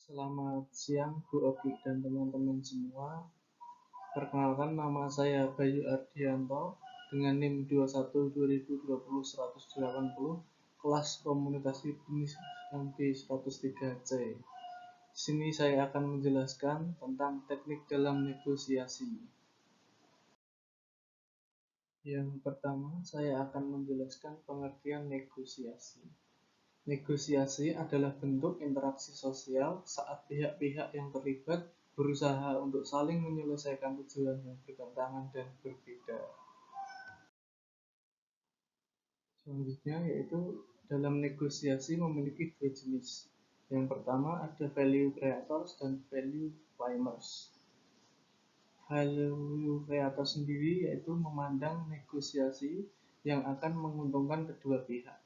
Selamat siang Bu Oki dan teman-teman semua. Perkenalkan, nama saya Bayu Ardianto dengan NIM 21 2020 180, kelas komunikasi bisnis MB103C. Di sini saya akan menjelaskan tentang teknik dalam negosiasi. Yang pertama, saya akan menjelaskan pengertian negosiasi. Negosiasi adalah bentuk interaksi sosial saat pihak-pihak yang terlibat berusaha untuk saling menyelesaikan tujuan yang bertentangan dan berbeda. Selanjutnya yaitu dalam negosiasi memiliki dua jenis. Yang pertama ada value creators dan value climbers. Value creator sendiri yaitu memandang negosiasi yang akan menguntungkan kedua pihak,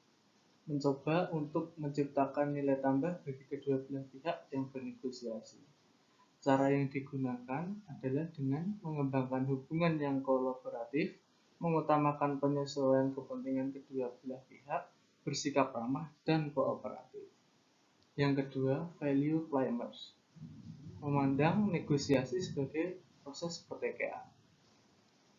mencoba untuk menciptakan nilai tambah bagi kedua belah pihak yang bernegosiasi. Cara yang digunakan adalah dengan mengembangkan hubungan yang kolaboratif, mengutamakan penyesuaian kepentingan kedua belah pihak, bersikap ramah dan kooperatif. Yang kedua, value climbers, memandang negosiasi sebagai proses pertikaian.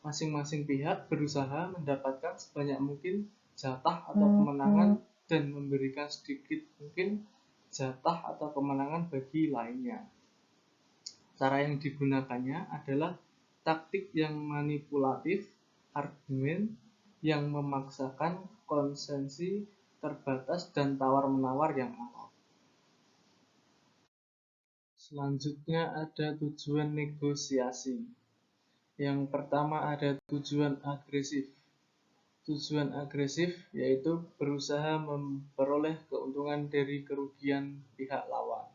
Masing-masing pihak berusaha mendapatkan sebanyak mungkin jatah atau kemenangan dan memberikan sedikit mungkin jatah atau kemenangan bagi lainnya. Cara yang digunakannya adalah taktik yang manipulatif, argumen yang memaksakan, konsensi terbatas, dan tawar-menawar yang alot. Selanjutnya ada tujuan negosiasi. Yang pertama ada tujuan agresif. Tujuan agresif yaitu berusaha memperoleh keuntungan dari kerugian pihak lawan.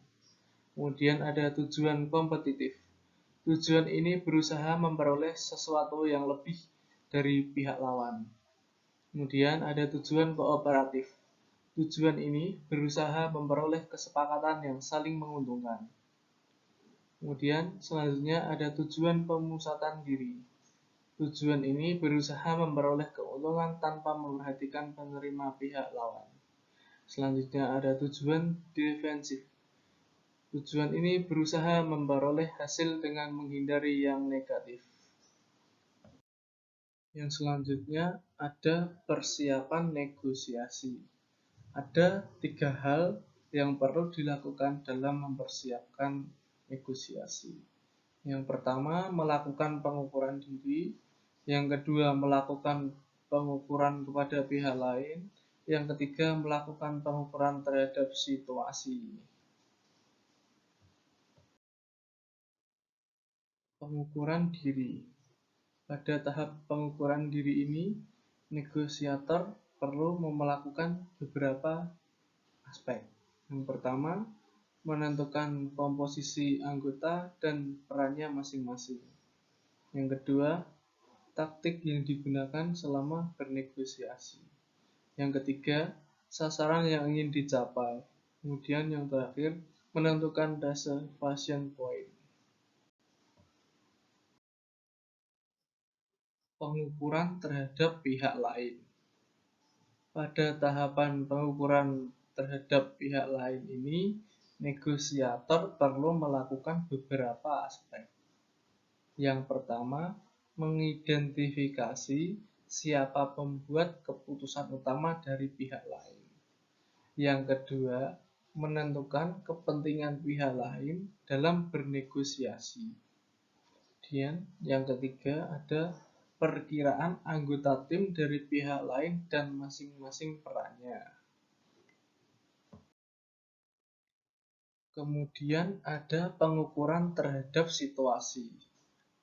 Kemudian ada tujuan kompetitif. Tujuan ini berusaha memperoleh sesuatu yang lebih dari pihak lawan. Kemudian ada tujuan kooperatif. Tujuan ini berusaha memperoleh kesepakatan yang saling menguntungkan. Kemudian selanjutnya ada tujuan pemusatan diri. Tujuan ini berusaha memperoleh keuntungan tanpa memperhatikan penerima pihak lawan. Selanjutnya ada tujuan defensif. Tujuan ini berusaha memperoleh hasil dengan menghindari yang negatif. Yang selanjutnya ada persiapan negosiasi. Ada 3 hal yang perlu dilakukan dalam mempersiapkan negosiasi. Yang pertama, melakukan pengukuran diri. Yang kedua, melakukan pengukuran kepada pihak lain. Yang ketiga, melakukan pengukuran terhadap situasi. Pengukuran diri. Pada tahap pengukuran diri ini, negosiator perlu melakukan beberapa aspek. Yang pertama, menentukan komposisi anggota dan perannya masing-masing. Yang kedua, taktik yang digunakan selama bernegosiasi. Yang ketiga, sasaran yang ingin dicapai. Kemudian yang terakhir, menentukan reservation point. Pengukuran terhadap pihak lain. Pada tahapan pengukuran terhadap pihak lain ini, negosiator perlu melakukan beberapa aspek. Yang pertama, mengidentifikasi siapa pembuat keputusan utama dari pihak lain. Yang kedua, menentukan kepentingan pihak lain dalam bernegosiasi. Kemudian yang ketiga ada perkiraan anggota tim dari pihak lain dan masing-masing perannya. Kemudian ada pengukuran terhadap situasi.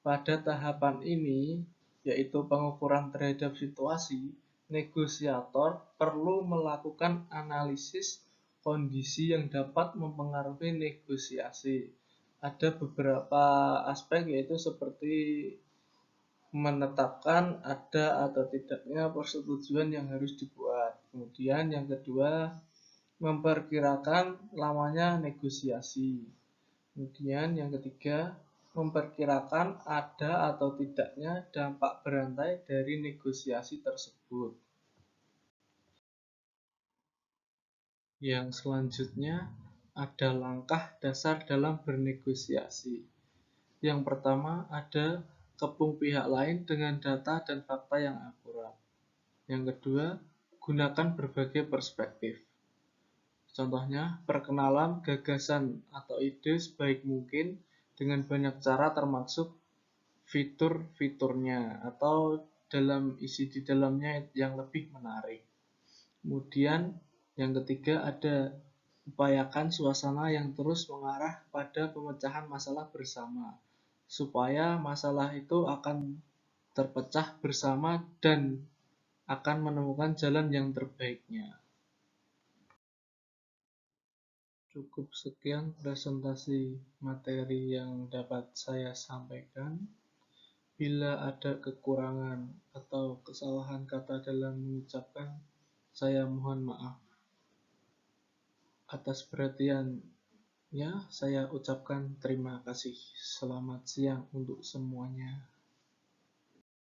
Pada tahapan ini, yaitu pengukuran terhadap situasi, negosiator perlu melakukan analisis kondisi yang dapat mempengaruhi negosiasi. Ada beberapa aspek yaitu seperti menetapkan ada atau tidaknya persetujuan yang harus dibuat. Kemudian yang kedua, memperkirakan lamanya negosiasi. Kemudian yang ketiga, memperkirakan ada atau tidaknya dampak berantai dari negosiasi tersebut. Yang selanjutnya ada langkah dasar dalam bernegosiasi. Yang pertama, ada kepung pihak lain dengan data dan fakta yang akurat. Yang kedua, gunakan berbagai perspektif. Contohnya, perkenalan gagasan atau ide sebaik mungkin dengan banyak cara termasuk fitur-fiturnya atau dalam isi di dalamnya yang lebih menarik. Kemudian yang ketiga ada upayakan suasana yang terus mengarah pada pemecahan masalah bersama, supaya masalah itu akan terpecah bersama dan akan menemukan jalan yang terbaiknya. Cukup sekian presentasi materi yang dapat saya sampaikan. Bila ada kekurangan atau kesalahan kata dalam mengucapkan, saya mohon maaf. Atas perhatiannya, saya ucapkan terima kasih. Selamat siang untuk semuanya.